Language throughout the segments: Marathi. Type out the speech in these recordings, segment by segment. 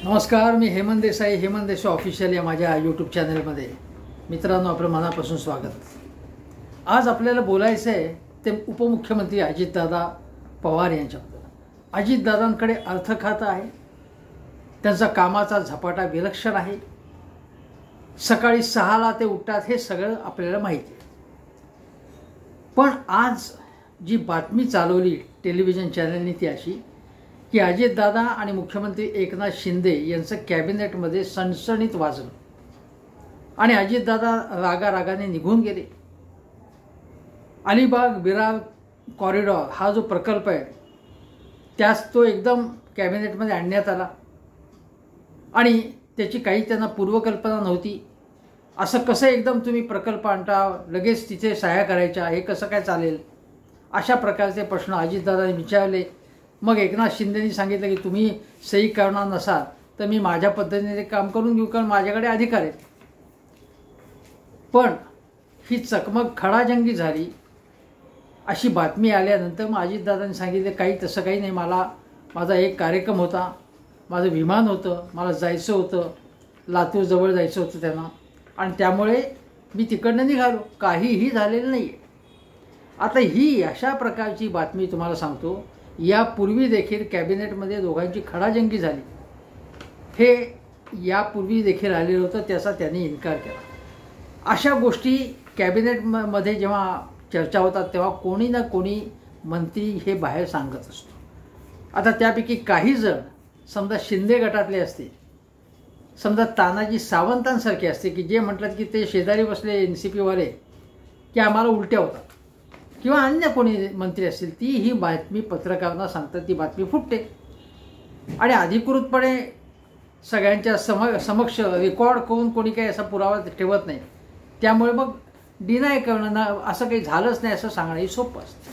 नमस्कार, मी हेमंत देसाई. हेमंत देसाई ऑफिशियल या माझ्या यूट्यूब चॅनलमध्ये मित्रांनो आपलं मनापासून स्वागत. आज आपल्याला बोलायचं आहे ते उपमुख्यमंत्री अजितदादा पवार यांच्याबद्दल. अजितदादांकडे अर्थ खातं आहे, त्यांचा कामाचा झपाटा विलक्षण आहे. सकाळी 6ला ते उठतात हे सगळं आपल्याला माहिती आहे. पण आज जी बातमी चालवली टेलिव्हिजन चॅनलनी ती अशी की अजितदादा आणि मुख्यमंत्री एकनाथ शिंदे यांचं कॅबिनेटमध्ये सणसणीत वाजलं आणि अजितदादा रागारागाने निघून गेले. अलिबाग विरार कॉरिडॉर हा जो प्रकल्प आहे त्यास तो एकदम कॅबिनेटमध्ये आणण्यात आला आणि त्याची काही त्यांना पूर्वकल्पना नव्हती. असं कसं एकदम तुम्ही प्रकल्प आणता, लगेच तिथे सह्या करायच्या, हे कसं काय चालेल, अशा प्रकारचे प्रश्न अजितदादांनी विचारले. मग एकनाथ शिंदेंनी सांगितलं की तुम्ही सही करणार नसाल तर मी माझ्या पद्धतीने ते काम करून घेऊ, कारण माझ्याकडे अधिकार आहेत. पण ही चकमक खडाजंगी झाली अशी बातमी आल्यानंतर मग अजितदादांनी सांगितलं काही तसं काही नाही, माझा एक कार्यक्रम होता, माझं विमान होतं, मला जायचं होतं, लातूरजवळ जायचं होतं त्यांना, आणि त्यामुळे मी तिकडनं निघालो, काहीही झालेलं नाही आहे. आता ही अशा प्रकारची बातमी तुम्हाला सांगतो. यापूर्वी देखील कॅबिनेटमध्ये दोघांची खडाजंगी झाली, हे यापूर्वी देखील आलेलं होतं, त्याचा त्यांनी इन्कार केला. अशा गोष्टी कॅबिनेटमध्ये जेव्हा चर्चा होतात तेव्हा कोणी ना कोणी मंत्री हे बाहेर सांगत असतो. आता त्यापैकी काही जण समजा शिंदे गटातले असते, समजा तानाजी सावंतांसारखे असते की जे म्हटलं की ते शेजारी बसले NCP वाले की आम्हाला उलट्या होतात, किंवा अन्य कोणी मंत्री असतील, ती ही बातमी पत्रकारांना सांगतात, ती बातमी फुटते आणि अधिकृतपणे सगळ्यांच्या समक्ष रेकॉर्ड करून कोणी काही असा पुरावा ठेवत नाही. त्यामुळे मग डिनाय करणं ना, असं काही झालंच नाही असं सांगणंही सोपं असतं.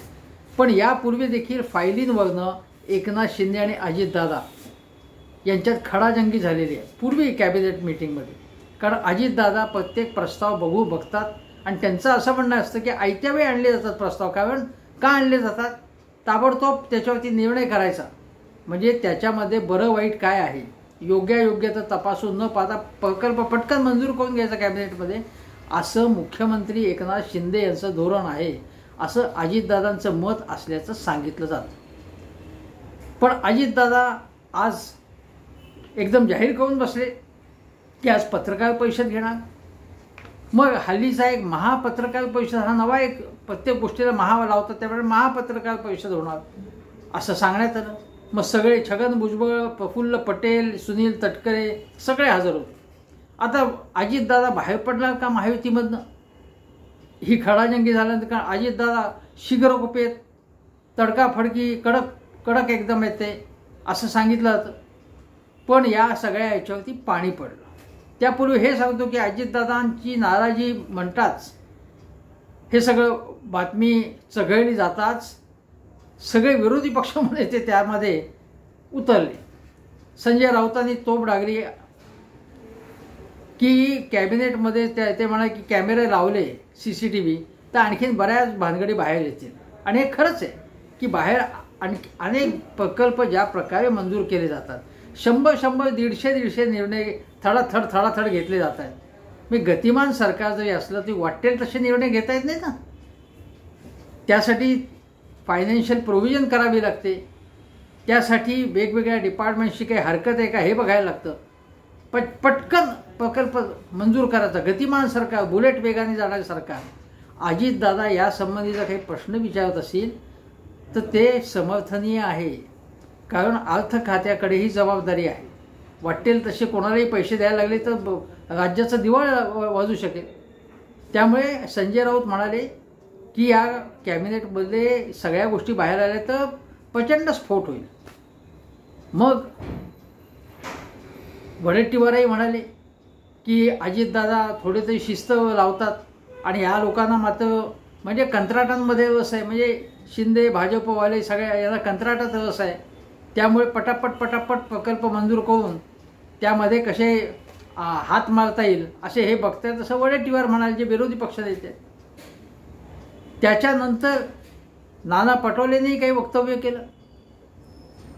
पण यापूर्वी देखील फायलींवरनं एकनाथ शिंदे आणि अजितदादा यांच्यात खडाजंगी झालेली आहे पूर्वी कॅबिनेट मीटिंगमध्ये. कारण अजितदादा प्रत्येक प्रस्ताव बघतात आणि त्यांचं असं म्हणणं असतं की आयत्या वेळी आणले जातात प्रस्ताव. कारण का आणले जातात, ताबडतोब त्याच्यावरती निर्णय करायचा, म्हणजे त्याच्यामध्ये बरं वाईट काय आहे योग्यायोग्य तर तपासून न पाहता प्रकल्प पटकन मंजूर करून घ्यायचा कॅबिनेटमध्ये, असं मुख्यमंत्री एकनाथ शिंदे यांचं धोरण आहे, असं अजितदादांचं मत असल्याचं सांगितलं जातं. पण अजितदादा आज एकदम जाहीर करून बसले की आज पत्रकार परिषद घेणार. मग हल्लीचा एक महापत्रकार परिषद हा नवा एक प्रत्येक गोष्टीला महा लावतात, त्यामुळे महापत्रकार परिषद होणार असं सांगण्यात आलं. मग सगळे छगन भुजबळ, प्रफुल्ल पटेल, सुनील तटकरे सगळे हजर होते. आता अजितदादा बाहेर पडणार का महायुतीमधनं, ही खडाजंगी झाल्यानंतर? कारण अजितदादा शीघ्रकुपेत, तडकाफडकी, कडक एकदम येते असं सांगितलं जातं. पण या सगळ्या याच्यावरती पाणी पडलं. त्यापूर्वी हे सांगतो की अजितदादांची नाराजी म्हणताच हे सगळं बातमी चघळली जाताच सगळे विरोधी पक्षामध्ये ते त्यामध्ये उतरले. संजय राऊतांनी तोफ डागली की कॅबिनेटमध्ये ते म्हणाले की कॅमेरे लावले CCTV तर आणखीन बऱ्याच भानगडी बाहेर येतील. आणि हे खरंच आहे की बाहेर अनेक प्रकल्प ज्या प्रकारे मंजूर केले जातात, 100 150 निर्णय थडाथड घेतले जात आहेत. मी गतिमान सरकार जरी असलं तरी वाटेल तसे निर्णय घेता येत नाही ना. त्यासाठी फायनान्शियल प्रोव्हिजन करावी लागते, त्यासाठी वेगवेगळ्या डिपार्टमेंटशी काही हरकत आहे का हे बघायला लागतं. पटकन प्रकल्प मंजूर करायचा. गतिमान सरकार, बुलेट वेगाने जाणारे सरकार. अजितदादा या संबंधीचा काही प्रश्न विचारत असतील तर ते समर्थनीय आहे, कारण अर्थ खात्याकडेही जबाबदारी आहे. वाटेल तसे कोणालाही पैसे द्यायला लागले तर राज्याचं दिवाळ वाजू शकेल. त्यामुळे संजय राऊत म्हणाले की या कॅबिनेटमध्ये सगळ्या गोष्टी बाहेर आल्या तर प्रचंड स्फोट होईल. मग वडेट्टीवारही म्हणाले की अजितदादा थोडे तरी शिस्त लावतात आणि या लोकांना मात्र म्हणजे कंत्राटांमध्ये रस आहे, म्हणजे शिंदे भाजपवाले सगळ्या याला कंत्राटात रस आहे, त्यामुळे पटापट प्रकल्प मंजूर करून त्यामध्ये कसे हात मारता येईल असे हे बघतायत, असं वडेट्टीवार म्हणाले जे विरोधी पक्ष नेते. त्याच्यानंतर नाना पटोलेंनी काही वक्तव्य केलं.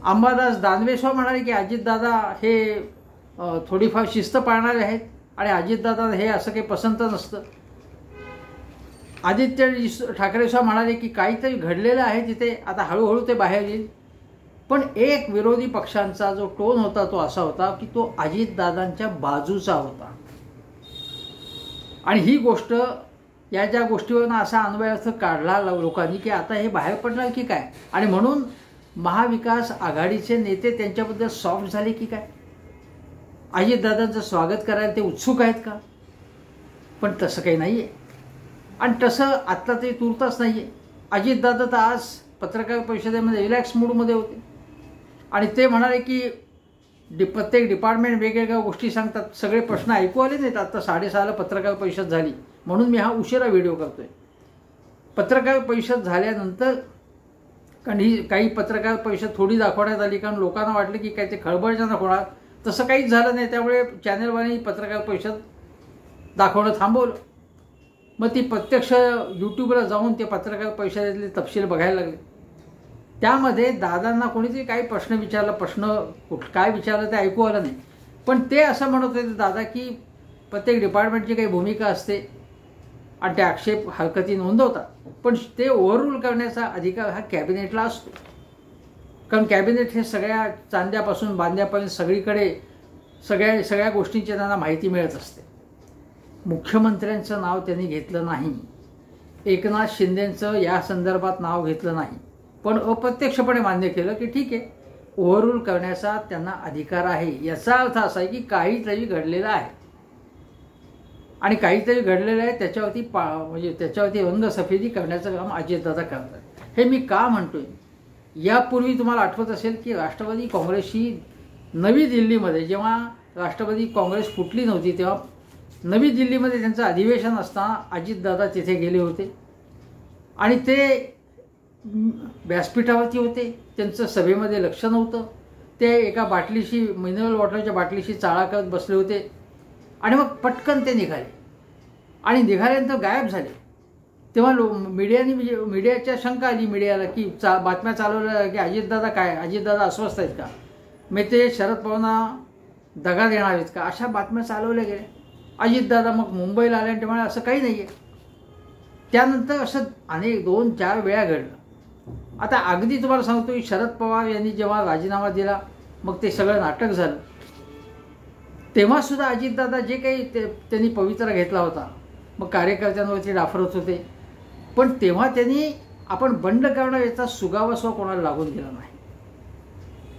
अंबादास दानवे म्हणाले की अजितदादा हे थोडीफार शिस्त पाळणारे आहेत आणि अजितदादा हे असं काही पसंत नसतं. आदित्य ठाकरे सुद्धा म्हणाले की काहीतरी घडलेलं आहे तिथे, आता हळूहळू ते बाहेर येईल. पण एक विरोधी पक्षांचा जो टोन होता तो असा होता की तो अजितदादांच्या बाजूचा होता. आणि ही गोष्ट या ज्या गोष्टीवरून असा अन्वयार्थ काढला लोकांनी की आता हे बाहेर पडणार की काय, आणि म्हणून महाविकास आघाडीचे नेते त्यांच्याबद्दल सॉफ्ट झाले की काय, अजितदादांचं स्वागत करायला ते उत्सुक आहेत का. पण तसं काही नाही आहे आणि तसं आत्ता ते तुर्तास नाही आहे. अजितदादा तर आज पत्रकार परिषदेमध्ये रिलॅक्स मूडमध्ये होते आणि ते म्हणाले की प्रत्येक डिपार्टमेंट वेगवेगळ्या गोष्टी सांगतात, सगळे प्रश्न ऐकू आले नाहीत. आता 6:30ला पत्रकार परिषद झाली म्हणून मी हा उशिरा व्हिडिओ करतोय. पत्रकार परिषद झाल्यानंतर काही पत्रकार परिषद थोडी दाखवण्यात आली कारण लोकांना वाटलं की काय ते खळबळजनक होणार, तसं काहीच झालं नाही. त्यामुळे चॅनलवाल्यांनी पत्रकार परिषद दाखवणं थांबवलं. मग ती प्रत्यक्ष यूट्यूबला जाऊन ते पत्रकार परिषदेतले तपशील बघायला लागले. त्यामध्ये दादांना कोणीतरी काही प्रश्न विचारला, काय विचारलं ते ऐकू आलं नाही. पण ते असं म्हणत होते दादा की प्रत्येक डिपार्टमेंटची काही भूमिका असते आणि ते आक्षेप हरकती नोंदवतात, पण ते ओव्हररूल करण्याचा अधिकार हा कॅबिनेटला असतो. कारण कॅबिनेट हे सगळ्या चांद्यापासून बांध्यापर्यंत सगळीकडे सगळ्या गोष्टींची त्यांना माहिती मिळत असते. मुख्यमंत्र्यांचं नाव त्यांनी घेतलं नाही, एकनाथ शिंदेंचं या संदर्भात नाव घेतलं नाही, पण अप्रत्यक्षपणे मान्य केलं की ठीक आहे, ओव्हररूल करण्याचा त्यांना अधिकार आहे. याचा अर्थ असा आहे की काहीतरी घडलेलं आहे आणि काहीतरी घडलेलं आहे त्याच्यावरती रंगसफेदी करण्याचं काम अजितदादा करतात. हे मी का म्हणतोय, यापूर्वी तुम्हाला आठवत असेल की राष्ट्रवादी काँग्रेसची नवी दिल्लीमध्ये, जेव्हा राष्ट्रवादी काँग्रेस फुटली नव्हती तेव्हा नवी दिल्लीमध्ये त्यांचं अधिवेशन असताना अजितदादा तिथे गेले होते आणि ते व्यासपीठावरती होते. त्यांचं सभेमध्ये लक्ष नव्हतं. ते एका बाटलीशी, मिनरल वॉटरच्या बाटलीशी चाळा करत बसले होते आणि मग पटकन ते निघाले आणि निघाल्यानंतर गायब झाले. तेव्हा मीडियाच्या शंका आली मीडियाला की बातम्या चालवल्या की अजितदादा अस्वस्थ आहेत का, मग ते शरद पवारांना दगा देणार आहेत का, अशा बातम्या चालवल्या गेल्या. अजितदादा मग मुंबईला आले आणि ते म्हणाले असं काही नाही आहे. त्यानंतर असं 2-4 वेळा घडलं. आता अगदी तुम्हाला सांगतो की शरद पवार यांनी जेव्हा राजीनामा दिला मग ते सगळं नाटक झालं. तेव्हासुद्धा अजितदादा जे काही त्यांनी पवित्रा घेतला होता, मग कार्यकर्त्यांवरती डाफरत होते, पण तेव्हा त्यांनी आपण बंड करणं याचा सुगावा कोणाला लागून दिला नाही.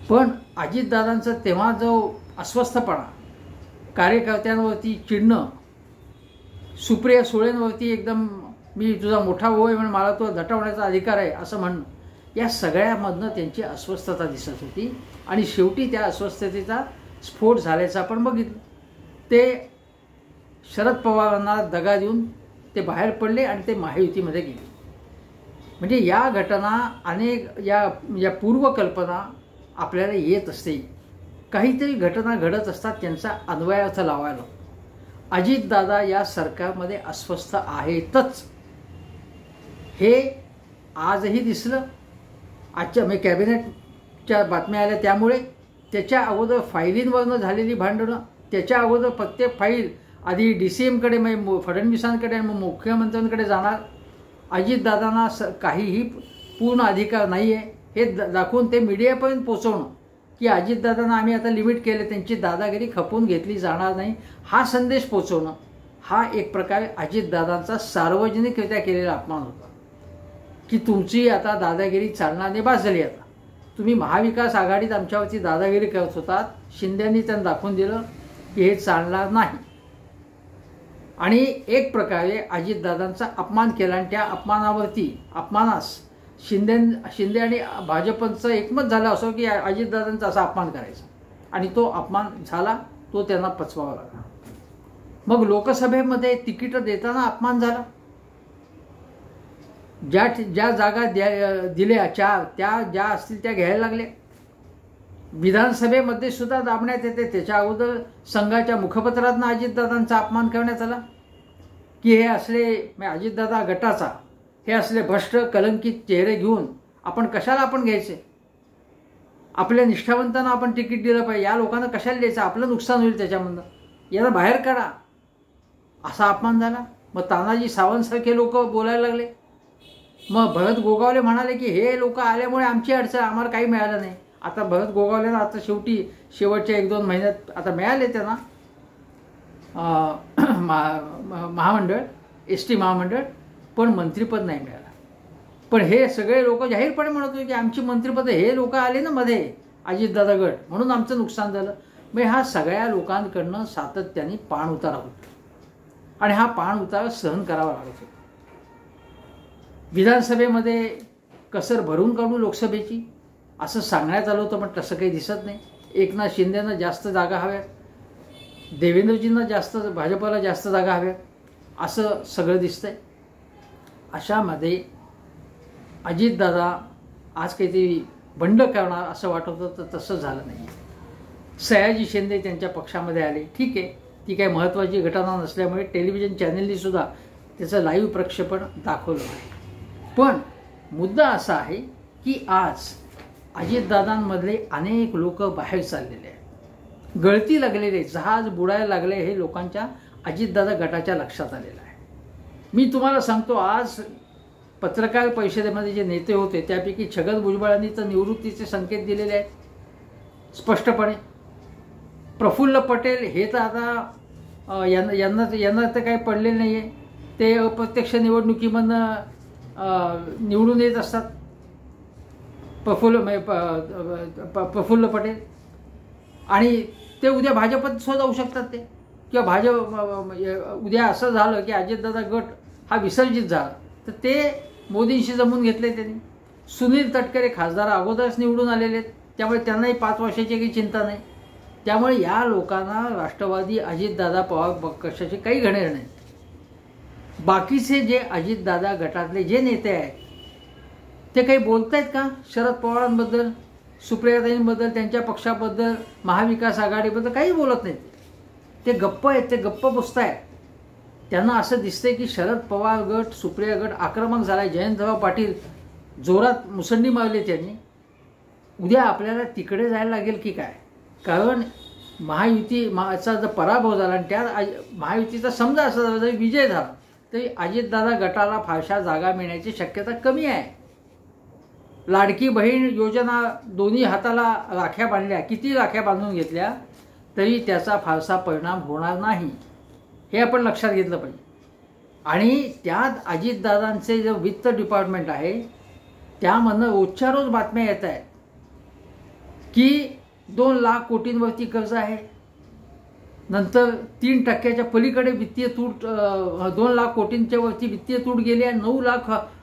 पण अजितदादांचा तेव्हा जो अस्वस्थपणा, कार्यकर्त्यांवरती चिडणं, सुप्रिया सुळेंवरती एकदम मी तुझा मोठा भाऊ आहे म्हणून मला तो दटवण्याचा अधिकार आहे असं म्हणणं, या सगळ्यामधनं त्यांची अस्वस्थता दिसत होती आणि शेवटी त्या अस्वस्थतेचा स्फोट झाल्याचं आपण बघितलं. ते शरद पवारांना दगा देऊन ते बाहेर पडले आणि ते महायुतीमध्ये गेले. म्हणजे या घटना अनेक या पूर्वकल्पना आपल्याला येत असते. काहीतरी घटना घडत असतात, त्यांचा अन्वयार्थ लावायला. अजितदादा या सरकारमध्ये अस्वस्थ आहेतच, हे आजही दिसलं. आजच्या कॅबिनेटच्या बातम्या आल्या त्यामुळे. त्याच्या अगोदर फाईलींवरनं झालेली भांडणं, त्याच्या अगोदर प्रत्येक फाईल आधी DCMकडे मग फडणवीसांकडे आणि मग मुख्यमंत्र्यांकडे जाणार. अजितदादांना काहीही पूर्ण अधिकार नाही आहे हे दाखवून ते मीडियापर्यंत पोचवणं की अजितदादांना आम्ही आता लिमिट केले, त्यांची दादागिरी खपवून घेतली जाणार नाही, हा संदेश पोचवणं, हा एक प्रकारे अजितदादांचा सार्वजनिकरित्या केलेला अपमान होता की तुमची आता दादागिरी चालणार नाही, बास झाली. आता तुम्ही महाविकास आघाडीत आमच्यावरती दादागिरी करत होतात, शिंदेंनी त्यांना दाखवून दिलं की हे चालणार नाही. आणि एक प्रकारे अजितदादांचा अपमान केला आणि त्या अपमानास शिंदे आणि भाजपचं एकमत झालं असं की अजितदादांचा असा अपमान करायचा आणि तो अपमान झाला, तो त्यांना पचवावा लागला. मग लोकसभेमध्ये तिकीट देताना अपमान झाला. ज्या जागा दिल्या 4 त्या ज्या असतील त्या घ्यायला लागल्या. विधानसभेमध्ये सुद्धा दाबण्यात येते. त्याच्या अगोदर संघाच्या मुखपत्रातनं अजितदादांचा अपमान करण्यात आला की हे असले अजितदादा गटाचा हे असले भ्रष्ट कलंकित चेहरे घेऊन आपण कशाला घ्यायचे. आपल्या निष्ठावंतांना आपण तिकीट दिलं पाहिजे, या लोकांना कशाला द्यायचं, आपलं नुकसान होईल त्याच्यामधनं, याला बाहेर काढा, असा अपमान झाला. मग तानाजी सावंतसारखे लोक बोलायला लागले. मग भरत गोगावले म्हणाले की हे लोक आल्यामुळे आमची अडचण, आम्हाला काही मिळालं नाही. आता भरत गोगावलेला आता शेवटच्या 1-2 महिन्यात आता मिळाले त्यांना महामंडळ, ST महामंडळ, पण मंत्रिपद नाही मिळालं. पण हे सगळे लोक जाहीरपणे म्हणत होते की आमची मंत्रिपद, हे लोक आले ना मध्ये अजितदादा गट, म्हणून आमचं नुकसान झालं. मग हा सगळ्या लोकांकडनं सातत्याने पाण उतारा होतो आणि हा पाण उतारा सहन करावा लागत होता. विधानसभेमध्ये कसर भरून काढू लोकसभेची असं सांगण्यात आलं होतं, पण तसं काही दिसत नाही. एकनाथ शिंदेंना जास्त जागा हव्यात, देवेंद्रजींना जास्त, भाजपला जास्त जागा हव्यात, असं सगळं दिसतंय. अशामध्ये अजितदादा आज काहीतरी बंड करणार असं वाटत होतं, तर तसं झालं नाही. सयाजी शिंदे त्यांच्या पक्षामध्ये आले, ठीक आहे, ती काही महत्त्वाची घटना नसल्यामुळे टेलिव्हिजन चॅनेलनी सुद्धा त्याचं लाईव्ह प्रक्षेपण दाखवलं आहे. पण मुद्दा असा आहे की आज अजितदादांमधले अनेक लोक बाहेर चाललेले आहेत, गळती लागलेले, जहाज बुडायला लागले, हे लोकांच्या अजितदादा गटाच्या लक्षात आलेलं आहे. मी तुम्हाला सांगतो, आज पत्रकार परिषदेमध्ये जे नेते होते त्यापैकी छगन भुजबळांनी तर निवृत्तीचे संकेत दिलेले आहेत स्पष्टपणे. प्रफुल्ल पटेल हे तर आता यांना तर काही पडले नाही आहे, ते अप्रत्यक्ष निवडणुकीमधनं निवडून येत असतात. प्रफुल्ल पटेल, आणि ते उद्या भाजपत सुद्धा जाऊ शकतात ते, किंवा भाजप उद्या असं झालं की अजितदादा गट हा विसर्जित झाला तर ते मोदींशी जमून घेतले त्यांनी. सुनील तटकरे खासदार अगोदरच निवडून आलेले आहेत, त्यामुळे त्यांनाही 5 वर्षाची काही चिंता नाही. त्यामुळे या लोकांना राष्ट्रवादी अजितदादा पवार पक्षाचे काही घेणार नाही. बाकीचे जे अजितदादा गटातले जे नेते आहेत ते काही बोलतायत का शरद पवारांबद्दल, सुप्रियाताईंबद्दल, त्यांच्या पक्षाबद्दल, महाविकास आघाडीबद्दल? काही बोलत नाहीत. ते गप्प आहेत, ते गप्प बसतायत. त्यांना असं दिसतंय की शरद पवार गट, सुप्रिया गट आक्रमक झालाय, जयंतराव पाटील जोरात मुसंडी मारली त्यांनी. उद्या आपल्याला तिकडे जायला लागेल की काय? कारण महायुतीचा जर पराभव झाला आणि त्या महायुतीचा समजा असा झाला जरी विजय झाला तरी अजितदादा गटाला फारशा जागा मिळण्याची शक्यता कमी आहे. लाडकी बहीण योजना दोन्ही हाताला राख्या बांधल्या, किती राख्या बांधून घेतल्या तरी त्याचा फारसा परिणाम होणार नाही, हे आपण लक्षात घेतलं पाहिजे. आणि त्यात अजितदादांचे जे वित्त डिपार्टमेंट आहे त्यामधनं रोजच्या रोज बातम्या येत आहेत की 2 लाख कोटींवरती कर्ज आहे, नंतर 3% पलीकडे वित्तीय तूट, 2 लाख कोटींच्या वरती वित्तीय तूट गेली आहे,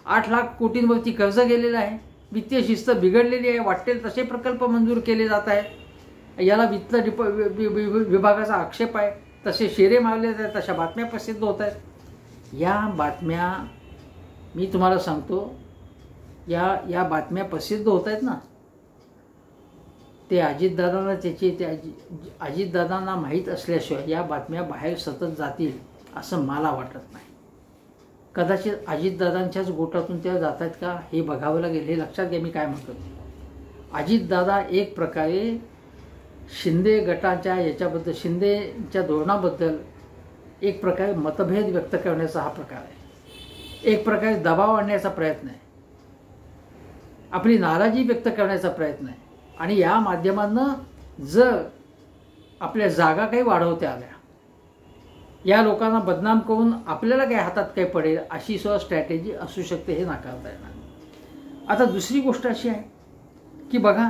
8 लाख कोटींवरती कर्ज गेलेलं आहे, वित्तीय शिस्त बिघडलेली आहे, वाटेल तसे प्रकल्प मंजूर केले जात आहेत, याला वित्त विभागाचा आक्षेप आहे, तसे शेरे मारले जात आहेत, तशा बातम्या प्रसिद्ध होत आहेत. या बातम्या मी तुम्हाला सांगतो, या बातम्या प्रसिद्ध होत आहेत ना, ते अजितदादांना अजितदादांना माहीत असल्याशिवाय या बातम्या बाहेर सतत जातील असं मला वाटत नाही. कदाचित अजितदादांच्याच गोटातून त्या जात आहेत का हे बघावं लागेल. हे लक्षात घ्या मी काय म्हणतो. अजितदादा एक प्रकारे शिंदे गटाच्या याच्याबद्दल, शिंदेच्या धोरणाबद्दल एक प्रकारे मतभेद व्यक्त करण्याचा हा प्रकार आहे, एक प्रकारे दबाव आणण्याचा प्रयत्न आहे, आपली नाराजी व्यक्त करण्याचा प्रयत्न आहे. आणि या माध्यमातून जर आपल्या जागा काही वाढवता आल्या, या लोकांना बदनाम करून आपल्याला काही हातात काही पडेल अशी सुद्धा स्ट्रॅटेजी असू शकते, हे नाकारता येणार. आता दुसरी गोष्ट अशी आहे की बघा,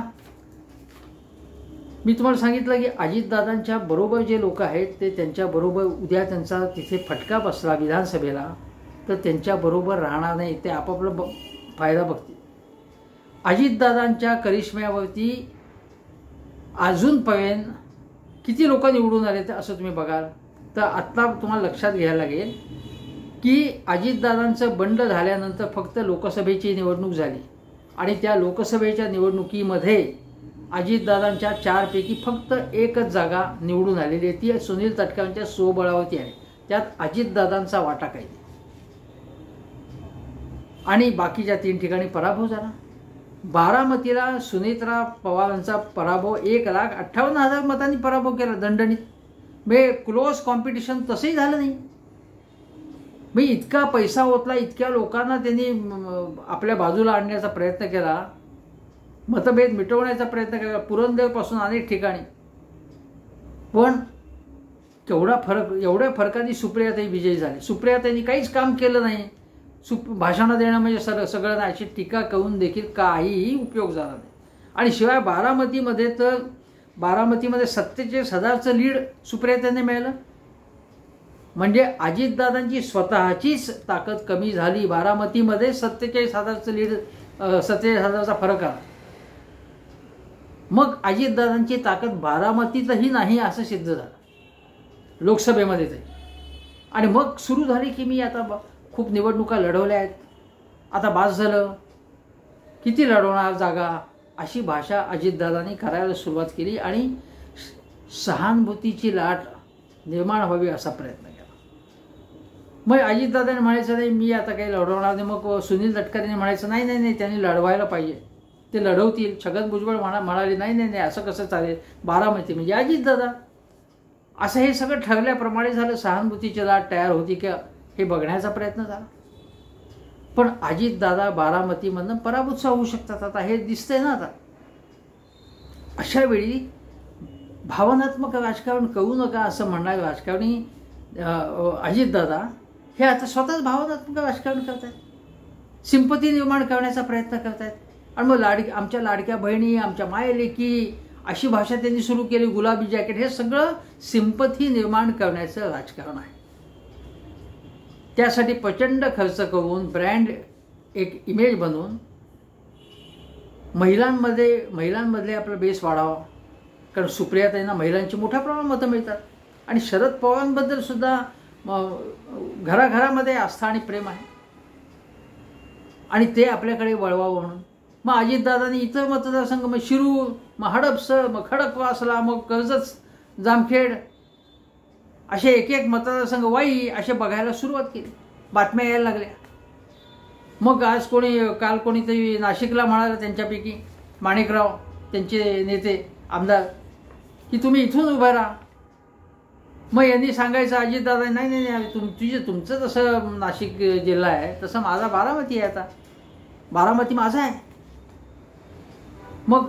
मी तुम्हाला सांगितलं की अजितदादांच्या बरोबर जे लोक आहेत ते त्यांच्याबरोबर उद्या त्यांचा तिथे फटका बसला विधानसभेला तर त्यांच्याबरोबर राहणार नाही, ते आपापला फायदा बघतील. अजितदादांच्या करिश्म्यावरती अजूनपर्यंत किती लोक निवडून आले ते असं तुम्ही बघाल तर आत्ता तुम्हाला लक्षात घ्यायला लागेल की अजितदादांचं बंड झाल्यानंतर फक्त लोकसभेची निवडणूक झाली आणि त्या लोकसभेच्या निवडणुकीमध्ये अजितदादांच्या 4 पैकी फक्त 1च जागा निवडून आलेली आहे, ती सुनील तटकरेंच्या स्वबळावरती आहे. त्यात अजितदादांचा वाटा काही आणि बाकीच्या 3 ठिकाणी पराभव झाला. बारामतीला सुनेत्रा पवारांचा पराभव 1,58,000 मतांनी पराभव केला दणदणीत. म्हणजे क्लोज कॉम्पिटिशन तसंही झालं नाही. मी इतका पैसा ओतला, इतक्या लोकांना त्यांनी आपल्या बाजूला आणण्याचा प्रयत्न केला, मतभेद मिटवण्याचा प्रयत्न केला पुरंदरपासून अनेक ठिकाणी. पण केवढा फरक, एवढ्या फरकाने सुप्रियाताई विजयी झाले. सुप्रियाताईंनी काहीच काम केलं नाही. भाषणं देणं म्हणजे सगळं नाही अशी टीका करून देखील काहीही उपयोग झाला नाही. आणि शिवाय बारामतीमध्ये तर 47,000चं लीड सुप्रियाताईंनी मिळालं. म्हणजे अजितदादांची स्वतःचीच ताकद कमी झाली. बारामतीमध्ये 47,000चं लीड, 47,000चा फरक आला. मग अजितदादांची ताकद बारामतीतही नाही असं सिद्ध झालं लोकसभेमध्ये तरी. आणि मग सुरू झाली की मी आता खूप निवडणुका लढवल्या आहेत, आता बास झालं, किती लढवणार जागा, अशी भाषा अजितदादांनी करायला सुरुवात केली आणि सहानुभूतीची लाट निर्माण व्हावी असा प्रयत्न केला. मग अजितदादांनी म्हणायचं नाही मी आता काही लढवणार नाही. मग सुनील तटकरेंनी म्हणायचं नाही नाही नाही त्यांनी लढवायला पाहिजे, ते लढवतील. छगन भुजबळ म्हणाले नाही नाही नाही असं कसं चालेल, बारामती म्हणजे अजितदादा. असं हे सगळं ठरल्याप्रमाणे झालं. सहानुभूतीची लाट तयार होती का हे बघण्याचा प्रयत्न झाला. पण अजितदादा बारामतीमधनं पराभूत होऊ शकतात आता हे दिसतंय ना. आता अशा वेळी भावनात्मक राजकारण करू नका असं म्हणणारे राजकारणी अजितदादा हे आता स्वतःच भावनात्मक राजकारण करत आहेत, सिंपती निर्माण करण्याचा प्रयत्न करत आहेत. आणि मग आमच्या लाडक्या बहिणी, आमच्या मायलेकी अशी भाषा त्यांनी सुरू केली, गुलाबी जॅकेट, हे सगळं सिंपथी निर्माण करण्याचं राजकारण आहे. त्यासाठी प्रचंड खर्च करून ब्रँड एक इमेज बनवून महिलांमधले आपला बेस वाढावा. कारण सुप्रियाताईंना महिलांची मोठ्या प्रमाणात मतं मिळतात आणि शरद पवारांबद्दल सुद्धा घराघरामध्ये आस्था आणि प्रेम आहे आणि ते आपल्याकडे वळवावं म्हणून मग अजितदादांनी इतर मतदारसंघ, मग शिरूर, मग हडपसर, मग खडकवासला, मग कर्जत, जामखेड असे एक एक मतदारसंघ वाई असे बघायला सुरुवात केली. बातम्या यायला लागल्या. मग आज काल कोणीतरी नाशिकला म्हणालं त्यांच्यापैकी माणिकराव, त्यांचे नेते आमदार, की तुम्ही इथून उभं राहा. मग यांनी सांगायचं अजितदादा नाही नाही नाही तुमचं जसं नाशिक जिल्हा आहे तसं माझा बारामती आहे, आता बारामती माझा आहे. मग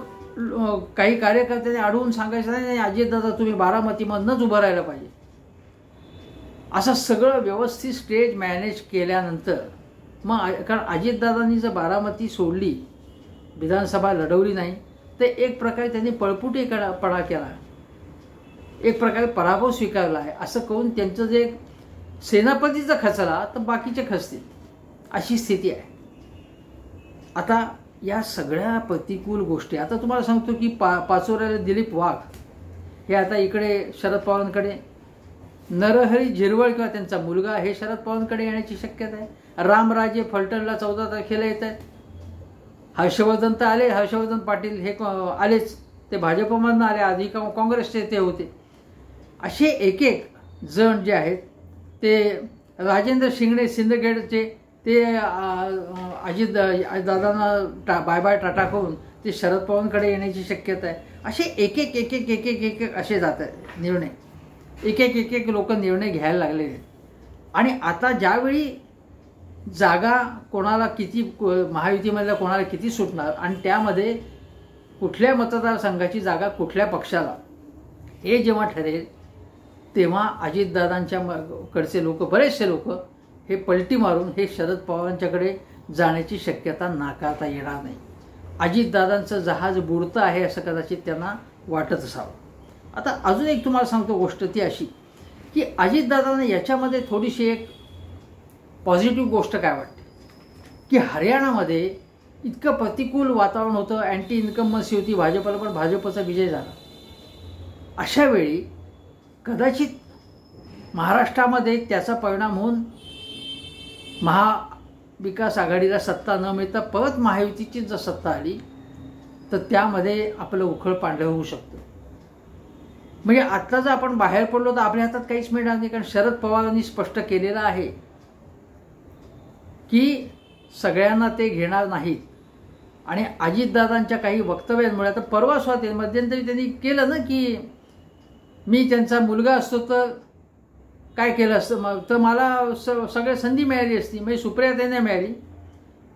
काही कार्यकर्त्यांनी अडवून सांगायचं नाही नाही अजितदादा तुम्ही बारामतीमधनंच उभं राहायला पाहिजे. असं सगळं व्यवस्थित स्टेज मॅनेज केल्यानंतर मग कारण अजितदादांनी जर बारामती सोडली, विधानसभा लढवली नाही, तर एक प्रकारे त्यांनी पळपुटीपणा केला, एक प्रकारे पराभव स्वीकारला आहे. असं करून त्यांचं जे सेनापतीचा खचला तर बाकीचे खचतील अशी स्थिती आहे. आता या सगळ्या प्रतिकूल गोष्टी, आता तुम्हाला सांगतो की पाचोऱ्याला दिलीप वाघ हे आता इकडे शरद पवारांकडे, नरहरी झिरवळ किंवा त्यांचा मुलगा हे शरद पवारांकडे येण्याची शक्यता आहे. रामराजे फलटणला 14 तारखेला येत आहेत. हर्षवर्धन तर आले, हर्षवर्धन पाटील हे आलेच, ते भाजपमधून आले, आधी काँग्रेसचे ते होते. असे एक एक जण जे आहेत ते राजेंद्र शिंगणे सिंदखेडचे ते अजितदादांना बाय बाय टाटा करून ते शरद पवारांकडे येण्याची शक्यता आहे. असे एक एक एक एक एक एक एक असे जात आहेत निर्णय, एक एक एक एक लोक निर्णय घ्यायला लागले आहेत. आणि आता ज्यावेळी जागा कोणाला किती, महायुतीमधल्या कोणाला किती सुटणार आणि त्यामध्ये कुठल्या मतदारसंघाची जागा कुठल्या पक्षाला, हे जेव्हा ठरेल तेव्हा अजितदादांच्या कडचे लोक, बरेचसे लोक हे पलटी मारून हे शरद पवारांच्याकडे जाण्याची शक्यता नाकारता येणार नाही. अजितदादांचं जहाज बुडतं आहे असं कदाचित त्यांना वाटत असावं. आता अजून एक तुम्हाला सांगतो गोष्ट, ती अशी की अजितदादांना याच्यामध्ये थोडीशी एक पॉझिटिव्ह गोष्ट काय वाटते की हरियाणामध्ये इतकं प्रतिकूल वातावरण होतं, अँटी इन्कम्बन्सी होती भाजपला, पण भाजपचा विजय झाला. अशा वेळी कदाचित महाराष्ट्रामध्ये त्याचा परिणाम होऊन महाविकास आघाडीला सत्ता न मिळता परत महायुतीची जर सत्ता आली तर त्यामध्ये आपलं उखळ पांढरं होऊ शकतं. म्हणजे आत्ता जर आपण बाहेर पडलो तर आपल्या हातात काहीच मिळणार नाही. कारण शरद पवारांनी स्पष्ट केलेलं आहे की सगळ्यांना ते घेणार नाहीत. आणि अजितदादांच्या काही वक्तव्यांमुळे, आता परवा स्वतः मध्यंतरी त्यांनी केलं ना की मी त्यांचा मुलगा असतो तर काय केलं असतं, तर मला सगळ्या संधी मिळाली असती, म्हणजे सुप्रियाताईंना मिळाली,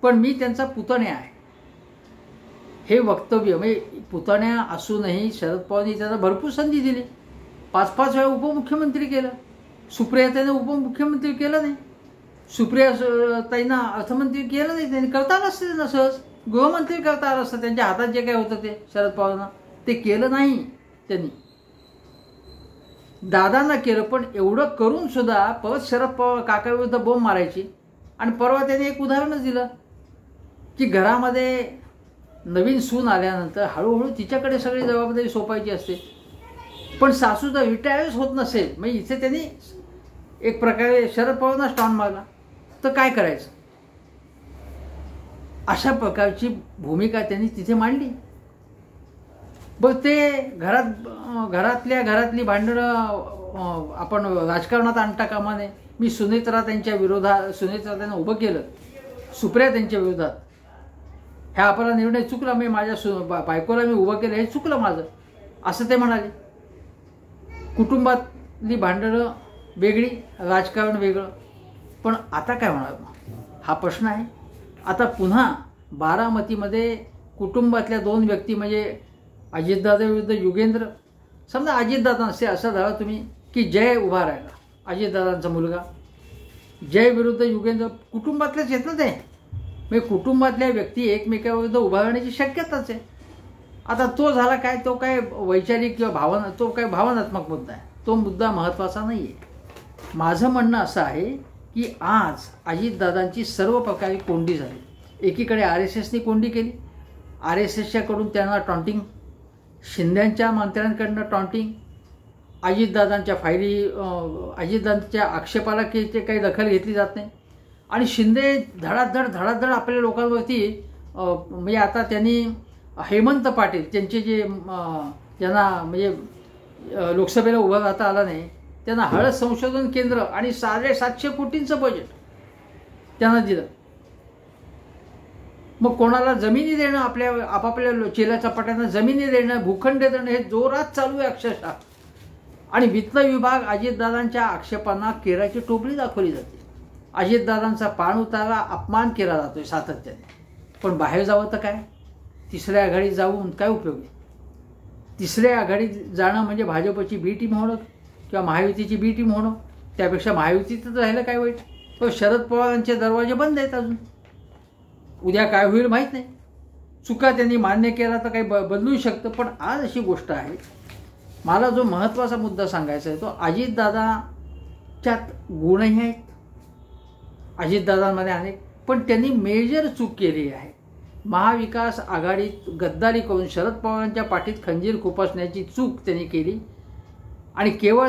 पण मी त्यांचा पुतण्या आहे. हे वक्तव्य म्हणजे पुतण्या असूनही शरद पवारांनी त्यांना भरपूर संधी दिली. 5-5 वेळा उपमुख्यमंत्री केलं. सुप्रियाताईंना उपमुख्यमंत्री केलं नाही, सुप्रियाताईंना अर्थमंत्री केलं नाही. त्यांनी करता आलं असतं, त्यांना सहज गृहमंत्री करता आलं असतं. त्यांच्या हातात जे काय होतं ते शरद पवारांना ते केलं नाही त्यांनी. दादांना केलं, पण एवढं करून सुद्धा परत शरद पवार काकाविरुद्ध बोंब मारायची. आणि परवा त्यांनी एक उदाहरणच दिलं की घरामध्ये नवीन सून आल्यानंतर हळूहळू तिच्याकडे सगळी जबाबदारी सोपायची असते, पण सासू जर रिटायरच होत नसेल, म्हणजे इथे त्यांनी एक प्रकारे शरद पवारांना स्टॉन मारला, तर काय करायचं. अशा प्रकारची भूमिका त्यांनी तिथे मांडली. बरं, ते घरातली भांडणं आपण राजकारणात आणता कामा नये. मी सुनेत्रा त्यांच्या विरोधात, सुनेत्रा त्यांना उभं केलं सुप्रिया त्यांच्या विरोधात, ह्या आपला निर्णय चुकला, मी माझ्या बायकोला मी उभं केलं, हे चुकलं माझं, असं ते म्हणाले. कुटुंबातली भांडणं वेगळी, राजकारण वेगळं. पण आता काय होणार हा प्रश्न आहे. आता पुन्हा बारामतीमध्ये कुटुंबातल्या 2 व्यक्ती, म्हणजे अजितदादा विरुद्ध युगेंद्र, समजा अजितदादा नसते असं धरा तुम्ही की जय उभा राहिला, अजितदादांचा मुलगा, जय विरुद्ध युगेंद्र, कुटुंबातलेच आहेत ना ते, म्हणजे कुटुंबातल्या व्यक्ती एकमेकाविरुद्ध उभा राहण्याची शक्यताच आहे. आता तो झाला काय, तो काय वैचारिक किंवा तो काय भावनात्मक मुद्दा आहे, तो मुद्दा महत्त्वाचा नाही आहे. माझं म्हणणं असं आहे की आज अजितदादांची सर्व प्रकारे कोंडी झाली. एकीकडे RSSनी कोंडी केली, RSSच्याकडून त्यांना टॉन्टिंग, शिंद्यांच्या मंत्र्यांकडनं टॉन्टिंग, अजितदादांच्या फायली, अजितदादांच्या आक्षेपाला काही दखल घेतली जात नाही. आणि शिंदे धडाधड आपल्या लोकांवरती, म्हणजे आता त्यांनी हेमंत पाटील त्यांचे जे ज्यांना म्हणजे लोकसभेला उभं राहता आला नाही, त्यांना हळद संशोधन केंद्र आणि 750 कोटींचं बजेट त्यांना दिलं. मग कोणाला जमिनी देणं, आपापल्या चेल्याचपाट्यांना जमिनी देणं, भूखंड देणं, हे जोरात चालू आहे अक्षरशः. आणि वित्त विभाग अजितदादांच्या आक्षेपांना केराची टोपली दाखवली जाते. अजितदादांचा पाण उतारा, अपमान केला जातोय सातत्याने. पण बाहेर जावं तर काय, तिसऱ्या आघाडीत जाऊन काय उपयोग आहे. तिसऱ्या आघाडीत जाणं म्हणजे भाजपची बी टीम होणं किंवा महायुतीची बी टीम होणं. त्यापेक्षा महायुतीतच राहिलं काय वाईट. तो शरद पवारांचे दरवाजे बंद आहेत अजून. उद्या काय होईल माहीत नाही. चुका त्यांनी मान्य केला तर काही बदलू शकतं. पण आज अशी गोष्ट आहे, मला जो महत्त्वाचा मुद्दा सांगायचा आहे तो अजितदादाच्यात गुणही आहेत, अजितदादांमध्ये अनेक, पण त्यांनी मेजर चूक केली आहे. महाविकास आघाडीत गद्दारी करून शरद पवारांच्या पाठीत खंजीर खुपसण्याची चूक त्यांनी केली. आणि केवळ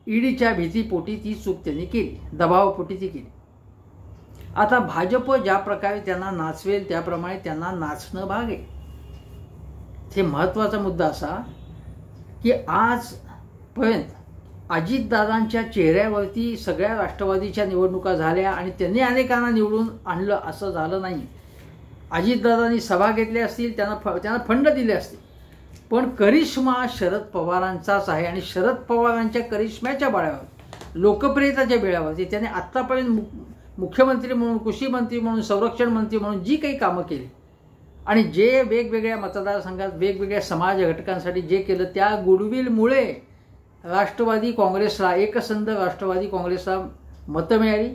ईडीच्या भीतीपोटी ती चूक त्यांनी केली, दबावापोटी ती केली. आता भाजप ज्या प्रकारे त्यांना नाचवेल त्याप्रमाणे त्यांना नाचणं भाग आहे. हे महत्त्वाचा मुद्दा असा की आजपर्यंत अजितदादांच्या चेहऱ्यावरती सगळ्या राष्ट्रवादीच्या निवडणुका झाल्या आणि त्यांनी अनेकांना निवडून आणलं असं झालं नाही. अजितदादांनी सभा घेतल्या असतील, त्यांना फंड दिले असतील, पण करिश्मा शरद पवारांचाच आहे. आणि शरद पवारांच्या करिश्म्याच्या बळावर, लोकप्रियतेच्या बळावरती त्यांनी आत्तापर्यंत मुख्यमंत्री म्हणून, कृषी मंत्री म्हणून, संरक्षण मंत्री म्हणून जी काही कामं केली आणि जे वेगवेगळ्या मतदारसंघात वेगवेगळ्या समाज घटकांसाठी जे केलं, त्या गुडविलमुळे राष्ट्रवादी काँग्रेसला, एकसंध राष्ट्रवादी काँग्रेसला मतं मिळाली.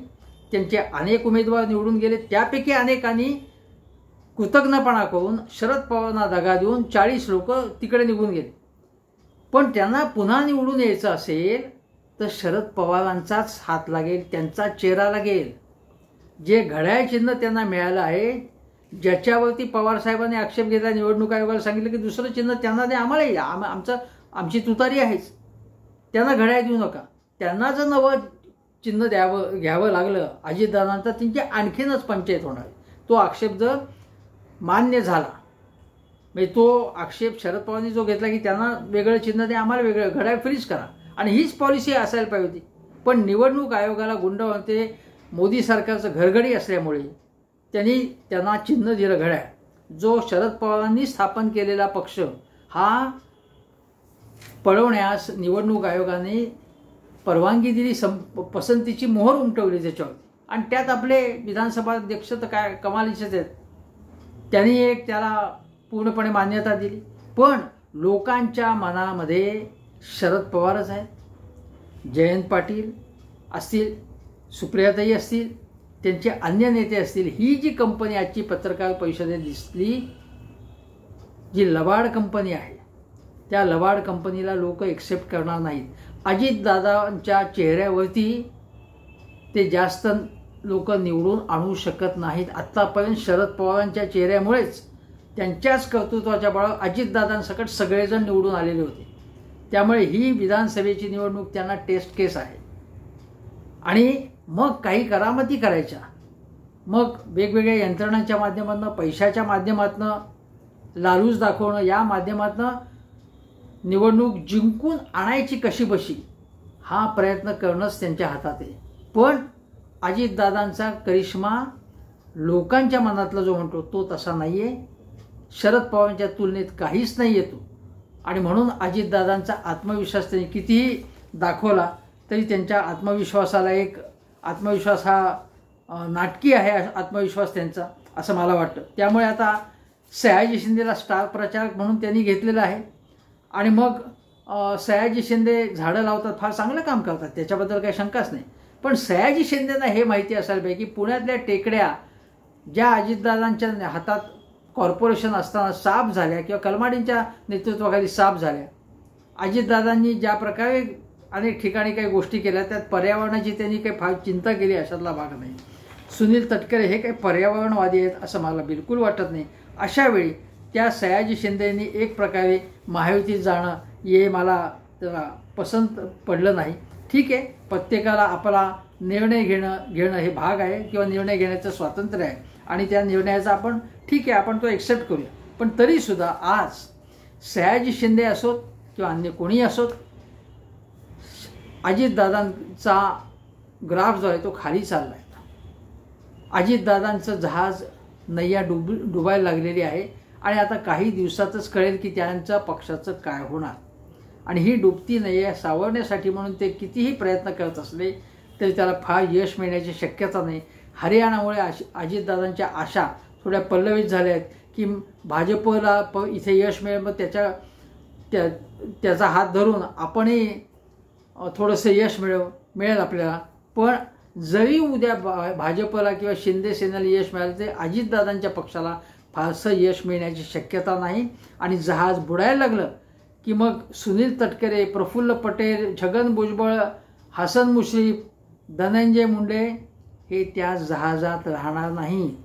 त्यांचे अनेक उमेदवार निवडून गेले. त्यापैकी अनेकांनी कृतज्ञपणा करून शरद पवारांना दगा देऊन 40 लोक तिकडे निघून गेले. पण त्यांना पुन्हा निवडून यायचं असेल तर शरद पवारांचाच हात लागेल, त्यांचा चेहरा लागेल. जे घड्याळ चिन्ह त्यांना मिळालं आहे, ज्याच्यावरती पवारसाहेबांनी आक्षेप घेतला, निवडणूक आयोगाला सांगितलं की दुसरं चिन्ह त्यांना दे, आम्हालाही आमची तुतारी आहेच, त्यांना घड्याळ देऊ नका. त्यांना जर नवं चिन्ह घ्यावं लागलं अजितदादांना, तर त्यांची आणखीनच पंचायत होणार. तो आक्षेप जर मान्य झाला, म्हणजे तो आक्षेप शरद पवारांनी जो घेतला की त्यांना वेगळं चिन्ह दे, आम्हाला वेगळं, घड्याळ फ्रीज करा, आणि हीच पॉलिसी असायला पाहिजे होती. पण निवडणूक आयोगाला गुंडवते मोदी सरकारचं घरघडी असल्यामुळे त्यांना चिन्ह दिलं घड्याळ. जो शरद पवारांनी स्थापन केलेला पक्ष हा पळवण्यास निवडणूक आयोगाने परवानगी दिली, पसंतीची मोहर उमटवली त्याच्यावर. आणि त्यात आपले विधानसभा अध्यक्ष तर काय कमालीचेच आहेत, त्यांनी एक त्याला पूर्णपणे मान्यता दिली. पण लोकांच्या मनामध्ये शरद पवारच आहेत. जयंत पाटील असतील, सुप्रियाताई असतील, त्यांचे अन्य नेते असतील, ही जी कंपनी आजची पत्रकार परिषदेत दिसली, जी लबाड कंपनी आहे, त्या लबाड कंपनीला लोक एक्सेप्ट करणार नाहीत. अजितदादांच्या चेहऱ्यावरती ते जास्त लोक निवडून आणू शकत नाहीत. आत्तापर्यंत शरद पवारांच्या चेहऱ्यामुळेच, त्यांच्याच कर्तृत्वाच्या बळावर अजितदादांसकट सगळेजण निवडून आलेले होते. त्यामुळे ही विधानसभेची निवडणूक त्यांना टेस्ट केस आहे. आणि मग काही करामती करायच्या, मग वेगवेगळ्या यंत्रणांच्या माध्यमातून, पैशाच्या माध्यमातून, लालूच दाखवणं, या माध्यमातून निवडणूक जिंकून आणायची कशी बशी, हा प्रयत्न करणंच त्यांच्या हातात आहे. पण अजितदादांचा करिश्मा लोकांच्या मनातला जो म्हणतो तो तसा नाही आहे. शरद पवारांच्या तुलनेत काहीच नाही येतो. आणि म्हणून अजितदादांचा आत्मविश्वास त्यांनी कितीही दाखवला तरी त्यांच्या आत्मविश्वासाला एक आत्मविश्वास हा नाटकी आहे आत्मविश्वास त्यांचा, असं मला वाटतं. त्यामुळे आता सयाजी शिंदेला स्टार प्रचारक म्हणून त्यांनी घेतलेलं आहे. आणि मग सयाजी शिंदे झाडं लावतात, फार चांगलं काम करतात, त्याच्याबद्दल काही शंकाच नाही. पण सयाजी शिंदेना हे माहिती असायला पाहिजे की पुण्यातल्या टेकड्या ज्या अजितदादांच्या हातात कॉर्पोरेशन असताना साफ झाल्या किंवा कलमाडींच्या नेतृत्वाखाली साफ झाल्या, अजितदादांनी ज्या प्रकारे अनेक ठिकाणी काही गोष्टी केल्या त्यात पर्यावरणाची त्यांनी काही फार चिंता केली अशातला भाग नाही. सुनील तटकरे हे काही पर्यावरणवादी आहेत असं मला बिलकुल वाटत नाही. अशा वेळी त्या सयाजी शिंदेंनी एक प्रकारे महायुतीत जाणं हे मला त्याला पसंत पडलं नाही. ठीक आहे, प्रत्येकाला आपला निर्णय घेणं हे भाग आहे किंवा निर्णय घेण्याचं स्वातंत्र्य आहे आणि त्या निर्णयाचा आपण ठीक आहे आपण तो एक्सेप्ट करूया. पण तरीसुद्धा आज सयाजी शिंदे असोत किंवा अन्य कोणी असोत, अजितदादांचा ग्राफ जो आहे तो खाली चालला आहे. अजितदादांचं जहाज नैया डुबायला लागलेली आहे आणि आता काही दिवसातच कळेल की त्यांच्या पक्षाचं काय होणार. आणि ही डुबती नैया सावरण्यासाठी म्हणून ते कितीही प्रयत्न करत असले तरी त्याला फार यश मिळण्याची शक्यता नाही. हरियाणामुळे अजितदादांच्या आशा थोड्या पल्लवित झाल्या आहेत की भाजपला इथे यश मिळेल, मग त्याचा हात धरून आपणही थोडंसं यश मिळेल आपल्याला. पण जरी उद्या भाजपला किंवा शिंदे सेनेला यश मिळालं तर अजितदादांच्या पक्षाला फारसं यश मिळण्याची शक्यता नाही. आणि जहाज बुडायला लागलं की मग सुनील तटकरे, प्रफुल्ल पटेल, छगन भुजबळ, हसन मुश्रीफ, धनंजय मुंडे हे त्या जहाजात राहणार नाहीत.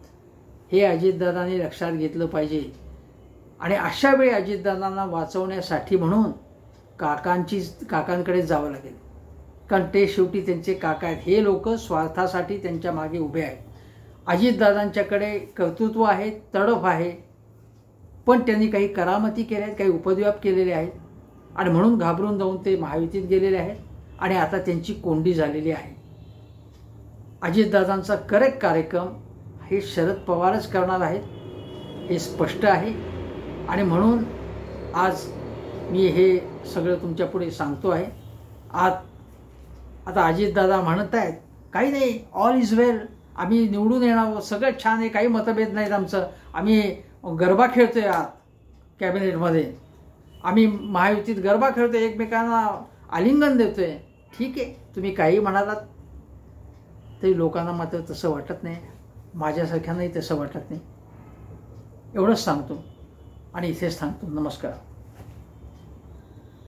हे अजितदादांनी लक्षात घेतलं पाहिजे. आणि अशा वेळी अजितदादांना वाचवण्यासाठी म्हणून काकांकडे जावं लागेल, कारण ते शेवटी त्यांचे काका आहेत. हे लोक स्वार्थासाठी त्यांच्या मागे उभे आहेत. अजितदादांच्याकडे कर्तृत्व आहे, तडफ आहे, पण त्यांनी काही करामती केल्या आहेत, काही उपद्व्याप केलेले आहेत आणि म्हणून घाबरून जाऊन ते महायुतीत गेलेले आहेत आणि आता त्यांची कोंडी झालेली आहे. अजितदादांचा करेक्ट कार्यक्रम हे शरद पवारच करणार आहेत हे स्पष्ट आहे. आणि म्हणून आज मी हे सगळं तुमच्या पुढे सांगतो आहे. आता अजितदादा म्हणत आहेत काही नाही, ऑल इज वेल, आम्ही निवडून येणार, सगळं छान आहे, काही मतभेद नाहीत आमचं, आम्ही गरबा खेळतोय आत कॅबिनेटमध्ये, आम्ही महायुतीत गरबा खेळतोय, एकमेकांना आलिंगन देतोय. ठीक आहे, तुम्ही काही म्हणालात तरी लोकांना मात्र तसं वाटत नाही, माझ्यासारख्यांनाही तसं वाटत नाही. एवढंच सांगतो आणि इथेच थांबतो. नमस्कार.